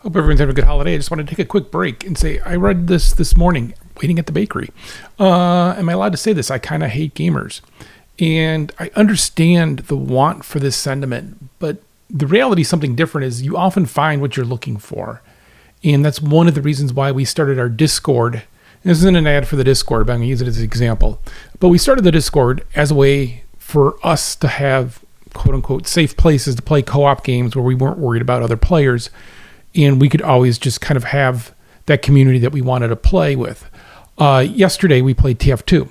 Hope everyone's having a good holiday. I just wanted to take a quick break and say I read this morning waiting at the bakery. Am I allowed to say this? I kind of hate gamers. And I understand the want for this sentiment, but the reality is something different is you often find what you're looking for. And that's one of the reasons why we started our Discord. And this isn't an ad for the Discord, but I'm going to use it as an example. But we started the Discord as a way for us to have quote unquote safe places to play co-op games where we weren't worried about other players. And we could always just kind of have that community that we wanted to play with. Yesterday, we played TF2.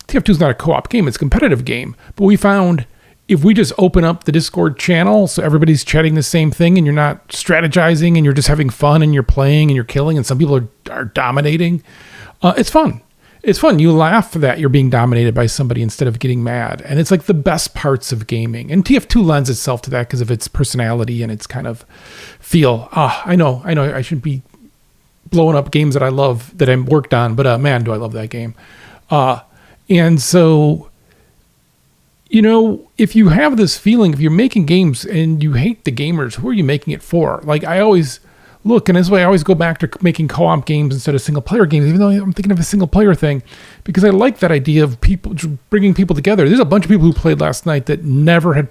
TF2 is not a co-op game. It's a competitive game. But we found if we just open up the Discord channel so everybody's chatting the same thing and you're not strategizing and you're just having fun and you're playing and you're killing and some people are dominating, it's fun. It's fun. You laugh that you're being dominated by somebody instead of getting mad. And it's like the best parts of gaming. And TF2 lends itself to that because of its personality and its kind of feel. I know I shouldn't be blowing up games that I love that I worked on, but man, do I love that game. And so, if you have this feeling, if you're making games and you hate the gamers, who are you making it for? Like I always look, and this way I always go back to making co-op games instead of single-player games, even though I'm thinking of a single-player thing, because I like that idea of people bringing people together. There's a bunch of people who played last night that never had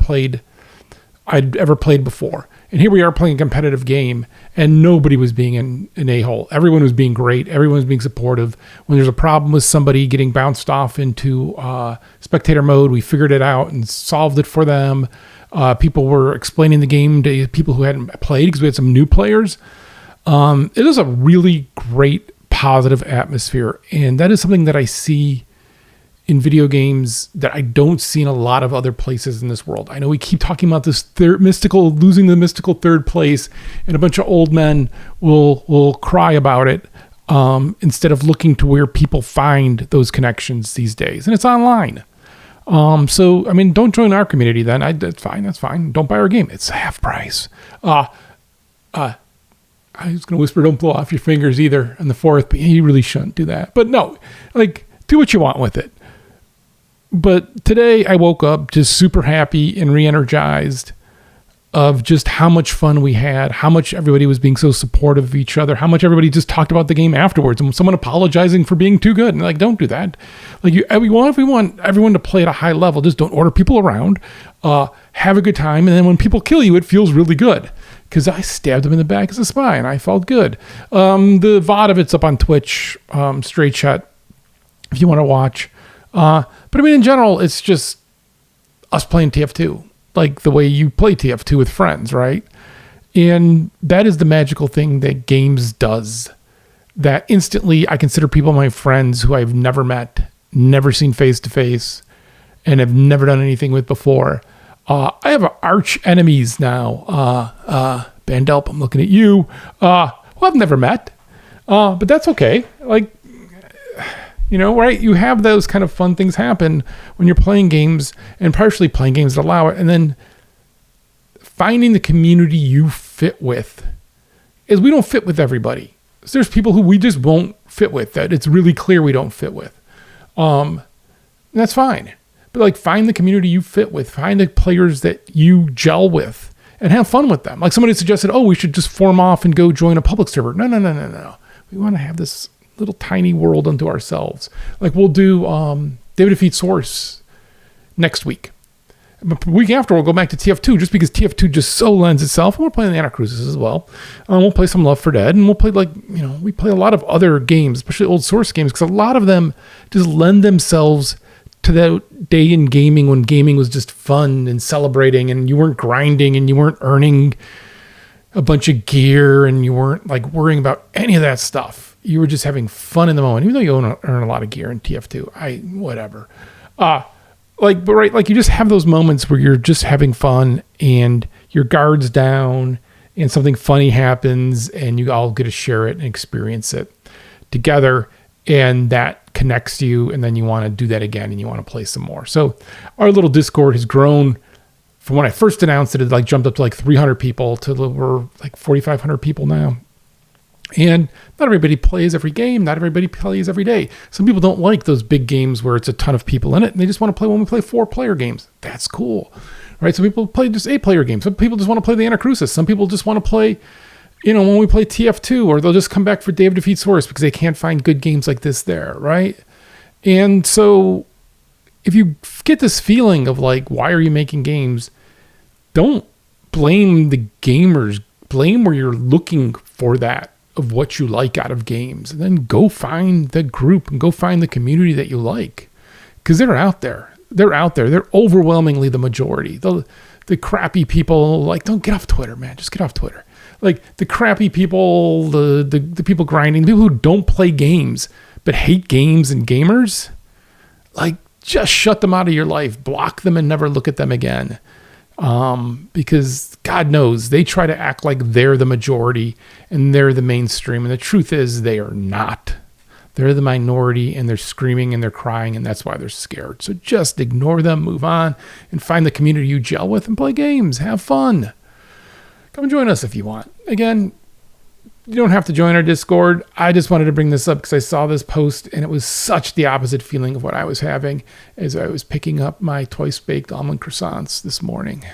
I'd ever played before. And here we are playing a competitive game, and nobody was being an a-hole. Everyone was being great. Everyone was being supportive. When there's a problem with somebody getting bounced off into spectator mode, we figured it out and solved it for them. People were explaining the game to people who hadn't played because we had some new players. It is a really great, positive atmosphere. And that is something that I see in video games that I don't see in a lot of other places in this world. I know we keep talking about this losing the mystical third place, and a bunch of old men will cry about it instead of looking to where people find those connections these days. And it's online. So, don't join our community then. That's fine. Don't buy our game. It's half price. I was going to whisper, don't blow off your fingers either on the 4th, but you really shouldn't do that. But no, do what you want with it. But today I woke up just super happy and re-energized of just how much fun we had, how much everybody was being so supportive of each other, how much everybody just talked about the game afterwards, and someone apologizing for being too good. And don't do that. If we want everyone to play at a high level, just don't order people around, have a good time. And then when people kill you, it feels really good. Because I stabbed him in the back as a spy, and I felt good. The VOD of it's up on Twitch, straight shot, if you want to watch. But in general, it's just us playing TF2, like the way you play TF2 with friends, right? And that is the magical thing that games does. That instantly I consider people my friends who I've never met, never seen face to face, and have never done anything with before. I have arch enemies now. Bandelp, I'm looking at you. Who I've never met. But that's okay. Right? You have those kind of fun things happen when you're playing games, and partially playing games that allow it. And then finding the community you fit with is we don't fit with everybody. So there's people who we just won't fit with, that it's really clear we don't fit with. That's fine. But find the community you fit with, find the players that you gel with, and have fun with them. Like somebody suggested, we should just form off and go join a public server. No. We want to have this little tiny world unto ourselves. We'll do David Defeat Source next week. But the week after, we'll go back to TF2 just because TF2 just so lends itself. And we're playing the Anacrusis as well. We'll play some Left 4 Dead, and we'll play we play a lot of other games, especially old Source games, because a lot of them just lend themselves to that day in gaming when gaming was just fun and celebrating, and you weren't grinding and you weren't earning a bunch of gear and you weren't worrying about any of that stuff. You were just having fun in the moment, even though you earn a lot of gear in TF2. Whatever. You just have those moments where you're just having fun and your guard's down and something funny happens and you all get to share it and experience it together. And that connects you, and then you want to do that again and you want to play some more. So our little Discord has grown from when I first announced it. It jumped up to 300 people to we're 4,500 people now. And not everybody plays every game. Not everybody plays every day. Some people don't like those big games where it's a ton of people in it, and they just want to play when we play 4-player games. That's cool, right? Some people play just 8-player games. Some people just want to play the Anacrusis. Some people just want to play when we play TF2, or they'll just come back for Dave Defeats Horus because they can't find good games like this there, right? And so if you get this feeling of like, why are you making games? Don't blame the gamers. Blame where you're looking for that of what you like out of games. And then go find the group and go find the community that you like. Because they're out there. They're out there. They're overwhelmingly the majority. The crappy people, like, don't get off Twitter, man. Just get off Twitter. Like, the crappy people, the people grinding, the people who don't play games but hate games and gamers, like, just shut them out of your life. Block them and never look at them again. Because God knows they try to act like they're the majority and they're the mainstream. And the truth is they are not. They're the minority, and they're screaming and they're crying, and that's why they're scared. So just ignore them, move on, and find the community you gel with and play games. Have fun. Come join us if you want. Again, you don't have to join our Discord. I just wanted to bring this up because I saw this post, and it was such the opposite feeling of what I was having as I was picking up my twice-baked almond croissants this morning.